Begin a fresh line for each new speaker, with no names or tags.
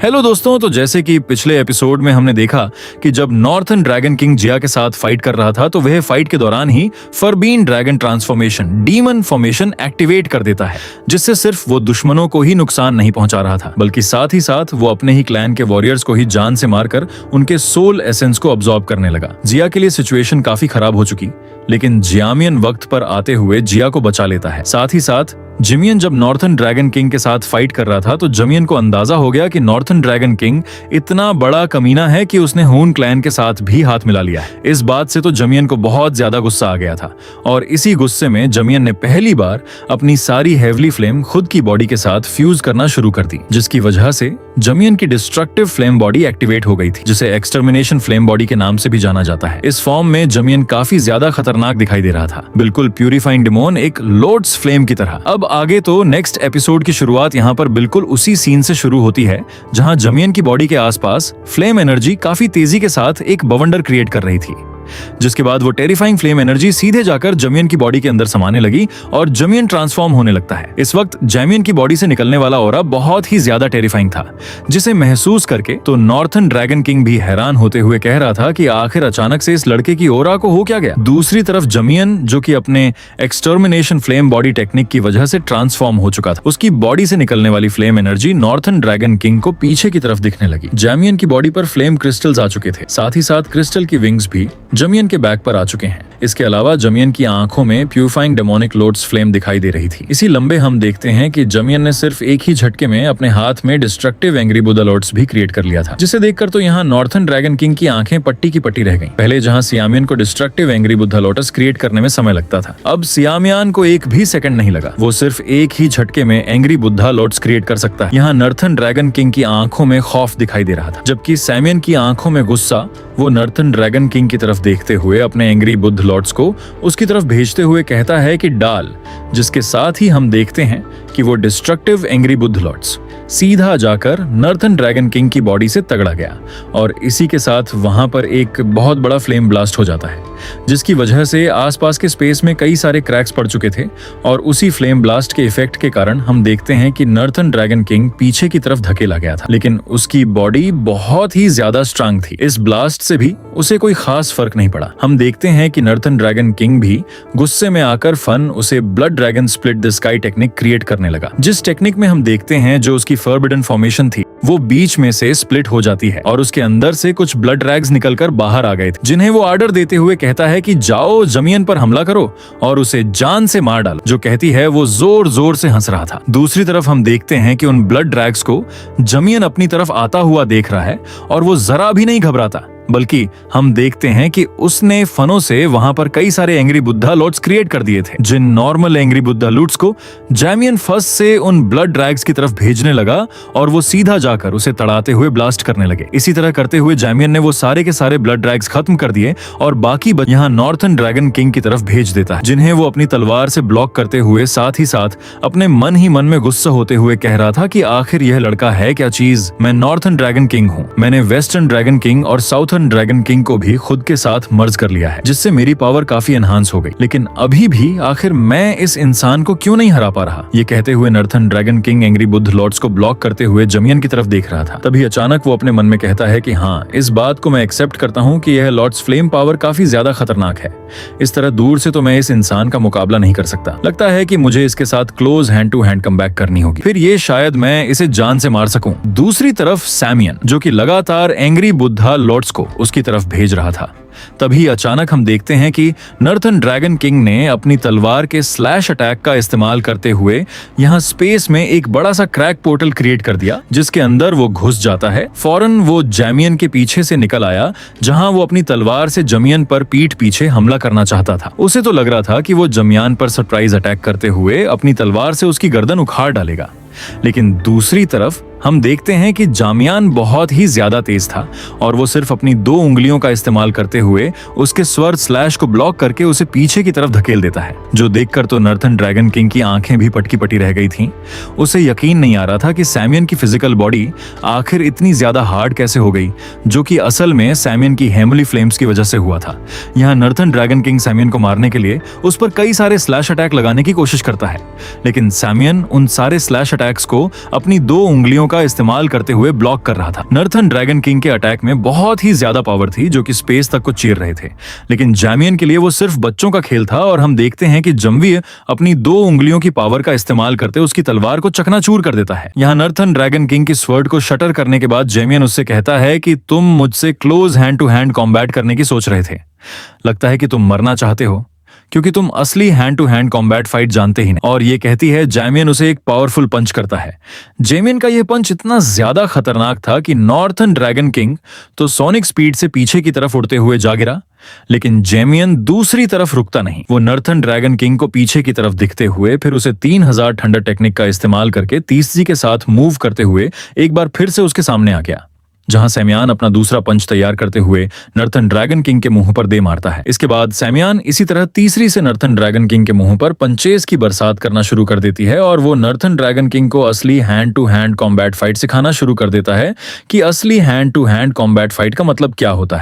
Hello दोस्तों, तो जैसे कि पिछले एपिसोड में हमने देखा कि जब नॉर्थर्न ड्रैगन किंग जिया के साथ फाइट कर रहा था तो वह फाइट के दौरान ही फरबीन dragon transformation demon formation activate कर देता है, जिससे सिर्फ वो दुश्मनों को ही नुकसान नहीं पहुंचा रहा था बल्कि साथ ही साथ वो अपने ही क्लैन के वॉरियर्स को ही जान से मारकर उनके सोल एसेंस को अब्सॉर्ब करने लगा। जिया के लिए सिचुएशन काफी खराब हो चुकी, लेकिन जियामियन वक्त पर आते हुए जिया को बचा लेता है। साथ ही साथ जिमियन जब नॉर्थर्न ड्रैगन किंग के साथ फाइट कर रहा था तो जिमियन को अंदाजा हो गया कि नॉर्थर्न ड्रैगन किंग इतना बड़ा कमीना है कि उसने हून क्लैन के साथ भी हाथ मिला लिया है। इस बात से तो जिमियन को बहुत ज्यादा गुस्सा आ गया था और इसी गुस्से में जिमियन ने पहली बार अपनी सारी हेवली फ्लेम खुद की बॉडी के साथ फ्यूज करना शुरू कर दी, जिसकी वजह से जिमियन की डिस्ट्रक्टिव फ्लेम बॉडी एक्टिवेट हो गई थी, जिसे एक्सटर्मिनेशन फ्लेम बॉडी के नाम से भी जाना जाता है। इस फॉर्म में जिमियन काफी ज्यादा खतरनाक दिखाई दे रहा था, बिल्कुल प्यूरिफाइंग डेमोन, एक लॉर्ड्स फ्लेम की तरह। अब आगे तो नेक्स्ट एपिसोड की शुरुआत यहाँ पर बिल्कुल उसी सीन से शुरू होती है जहाँ जिमियन की बॉडी के आसपास फ्लेम एनर्जी काफी तेजी के साथ एक बवंडर क्रिएट कर रही थी, जिसके बाद वो टेरिफाइंग फ्लेम एनर्जी सीधे जाकर जिमियन की बॉडी के अंदर समाने लगी और जिमियन ट्रांसफॉर्म होने लगता है। इस वक्त जिमियन की बॉडी से निकलने वाला ऑरा बहुत ही ज्यादा टेरिफाइंग था, जिसे महसूस करके तो नॉर्थर्न ड्रैगन किंग भी हैरान होते हुए कह रहा था कि आखिर अचानक से इस लड़के की ऑरा को हो क्या गया। दूसरी तरफ जिमियन, जो कि अपने एक्सटर्मिनेशन फ्लेम बॉडी टेक्निक की वजह से ट्रांसफॉर्म हो चुका था, उसकी बॉडी से निकलने वाली flame energy northern dragon king को पीछे की तरफ दिखने लगी। जिमियन की बॉडी पर फ्लेम क्रिस्टल्स आ चुके थे, साथ ही साथ क्रिस्टल की विंग्स भी जिमियन के बैक पर आ चुके हैं। इसके अलावा जिमियन की आंखों में प्यूरिफाइंग डेमोनिक लॉर्ड्स फ्लेम दिखाई दे रही थी। इसी लंबे हम देखते हैं कि जिमियन ने सिर्फ एक ही झटके में अपने हाथ में डिस्ट्रक्टिव एंग्री बुद्धा लॉर्ड्स भी क्रिएट कर लिया था, जिसे देखकर तो यहाँ नॉर्थर्न ड्रैगन किंग की आंखें पट्टी की पट्टी रह गईं। पहले जहाँ सियामियन को destructive angry Buddha lotus create करने में समय लगता था, अब सियामियन को एक भी सेकंड नहीं लगा। वो सिर्फ एक ही झटके में एंग्री बुद्धा लॉर्ड्स क्रिएट कर सकता है। यहाँ नॉर्थर्न ड्रैगन किंग की आंखों में खौफ दिखाई दे रहा था, जबकि सैमियन की आंखों में गुस्सा। वो नॉर्थर्न ड्रैगन किंग की तरफ देखते हुए अपने एंग्री बुद्ध लॉर्ड्स को उसकी तरफ भेजते हुए कहता है कि डाल, जिसके साथ ही हम देखते हैं कि वो डिस्ट्रक्टिव एंग्री बुद्ध लॉर्ड्स सीधा जाकर नॉर्थर्न ड्रैगन किंग की बॉडी से तगड़ा गया और इसी के साथ वहां पर एक बहुत बड़ा फ्लेम ब्लास्ट हो जाता है, जिसकी वजह से आसपास के स्पेस में कई सारे क्रैक्स पड़ चुके थे और उसी फ्लेम ब्लास्ट के इफेक्ट के कारण हम देखते हैं कि नॉर्थर्न ड्रैगन किंग पीछे की तरफ धकेला गया था, लेकिन उसकी बॉडी बहुत ही ज्यादा स्ट्रांग थी। इस ब्लास्ट से भी उसे कोई खास फर्क नहीं पड़ा। हम देखते हैं कि नॉर्थर्न ड्रैगन किंग भी गुस्से में आकर फन उसे blood dragon split the sky technique create करने लगा, जिस टेक्निक में हम देखते हैं जो उसकी फॉरबिडन फॉर्मेशन थी वो बीच में से स्प्लिट हो जाती है और उसके अंदर से कुछ ब्लड ड्रैग्स निकलकर बाहर आ गए थे, जिन्हें वो ऑर्डर देते हुए कहता है कि जाओ जिमियन पर हमला करो और उसे जान से मार डालो। जो कहती है वो जोर जोर से हंस रहा था। दूसरी तरफ हम देखते हैं कि उन ब्लड ड्रैग्स को जिमियन अपनी तरफ आता हुआ देख रहा है और वो जरा भी नहीं घबराता, बल्कि हम देखते हैं कि उसने फनों से वहां पर कई सारे एंग्री बुद्धा लॉर्ड्स क्रिएट कर दिए थे। जिन नॉर्मल एंग्री बुद्धा लॉर्ड्स को जिमियन फर्स्ट से उन ब्लड ड्रैग्स की तरफ भेजने लगा और वो सीधा जाकर उसे तड़ाते हुए ब्लास्ट करने लगे। इसी तरह करते हुए जिमियन ने वो सारे के सारे ब्लड ड्रैग्स खत्म कर दिए और बाकी यहाँ नॉर्थर्न ड्रैगन किंग की तरफ भेज देता है, जिन्हें वो अपनी तलवार से ब्लॉक करते हुए साथ ही साथ अपने मन ही मन में गुस्सा होते हुए कह रहा था कि आखिर यह लड़का है क्या चीज। मैं नॉर्थर्न ड्रैगन किंग हूँ, मैंने वेस्टर्न ड्रैगन किंग और साउथर्न ड्रैगन किंग को भी खुद के साथ मर्ज कर लिया है, जिससे मेरी पावर काफी एनहांस हो गई, लेकिन अभी भी आखिर मैं इस इंसान को क्यों नहीं हरा पा रहा। ये कहते हुए northern dragon king angry Buddha lords को ब्लॉक करते हुए जिमियन की तरफ देख रहा था। तभी अचानक वो अपने मन में कहता है कि हाँ, इस बात को मैं एक्सेप्ट करता हूँ कि यह लॉर्ड्स फ्लेम पावर काफी ज्यादा खतरनाक है। इस तरह दूर से तो मैं इस इंसान का मुकाबला नहीं कर सकता। लगता है कि मुझे इसके साथ close hand to hand comeback करनी होगी, फिर ये शायद मैं इसे जान से मार सकूं। दूसरी तरफ सैमियन, जो कि लगातार एंग्री बुद्धा लॉर्ड्स को उसकी तरफ भेज रहा था, तभी अचानक हम देखते हैं कि नॉर्थर्न ड्रैगन किंग ने अपनी तलवार के स्लैश अटैक का इस्तेमाल करते हुए यहाँ स्पेस में एक बड़ा सा क्रैक पोर्टल क्रिएट कर दिया, जिसके अंदर वो घुस जाता है। फौरन वो जिमियन के पीछे से निकल आया, जहां वो अपनी तलवार से जिमियन पर पीठ पीछे हमला करना चाहता था। उसे तो लग रहा था कि वो जिमियन पर सरप्राइज अटैक करते हुए अपनी तलवार से उसकी गर्दन उखाड़ डालेगा, लेकिन दूसरी तरफ हम देखते हैं कि जिमियन बहुत ही ज्यादा तेज था और वो सिर्फ अपनी 2 उंगलियों का इस्तेमाल करते हुए उसके स्वर्ड स्लैश को ब्लॉक करके उसे पीछे की तरफ धकेल देता है, जो देखकर तो नॉर्थर्न ड्रैगन किंग की आंखें भी पटकी पटी रह गई थीं। उसे यकीन नहीं आ रहा था कि सैमियन की फिजिकल बॉडी आखिर इतनी ज्यादा हार्ड कैसे हो गई, जो कि असल में सैमियन की हेमली फ्लेम्स की वजह से हुआ था। यहाँ नॉर्थर्न ड्रैगन किंग सैमियन को मारने के लिए उस पर कई सारे स्लैश अटैक लगाने की कोशिश करता है, लेकिन सैमियन उन सारे स्लैश अटैक्स को अपनी 2 उंगलियों का इस्तेमाल करते हुए ब्लॉक कर रहा था। नॉर्थर्न ड्रैगन किंग के अटैक में बहुत ही ज्यादा पावर थी जो कि स्पेस तक को चीर रहे थे, लेकिन जैमियन के लिए वो सिर्फ बच्चों का खेल था और हम देखते हैं कि जम्वीर अपनी 2 उंगलियों की पावर का इस्तेमाल करते उसकी तलवार को चकनाचूर कर देता है। यहाँ नॉर्थर्न ड्रैगन किंग की स्वर्ड को शटर करने के बाद जैमियन उससे कहता है कि तुम मुझसे close hand to hand combat करने की सोच रहे थे, लगता है कि तुम मरना चाहते हो क्योंकि तुम असली hand to hand combat fight जानते ही नहीं। और ये कहती है जैमियन उसे एक पावरफुल पंच करता है। जैमियन का यह पंच इतना ज्यादा खतरनाक था कि नॉर्थर्न ड्रैगन किंग तो सोनिक स्पीड से पीछे की तरफ उड़ते हुए जा गिरा, लेकिन जैमियन दूसरी तरफ रुकता नहीं। वो नॉर्थर्न ड्रैगन किंग को पीछे की तरफ दिखते हुए फिर उसे 3000 थंडर टेक्निक का इस्तेमाल करके तीसरी के साथ मूव करते हुए एक बार फिर से उसके सामने आ गया, जहां सैमियान अपना दूसरा पंच तैयार करते हुए नॉर्थर्न ड्रैगन किंग के मुंह पर दे मारता है। इसके बाद सैमियान इसी तरह तीसरी से नॉर्थर्न ड्रैगन किंग के मुंह पर पंचेस की बरसात करना शुरू कर देती है और वो नॉर्थर्न ड्रैगन किंग को असली hand to hand combat fight सिखाना शुरू कर देता है कि असली hand to hand combat fight का मतलब क्या होता है।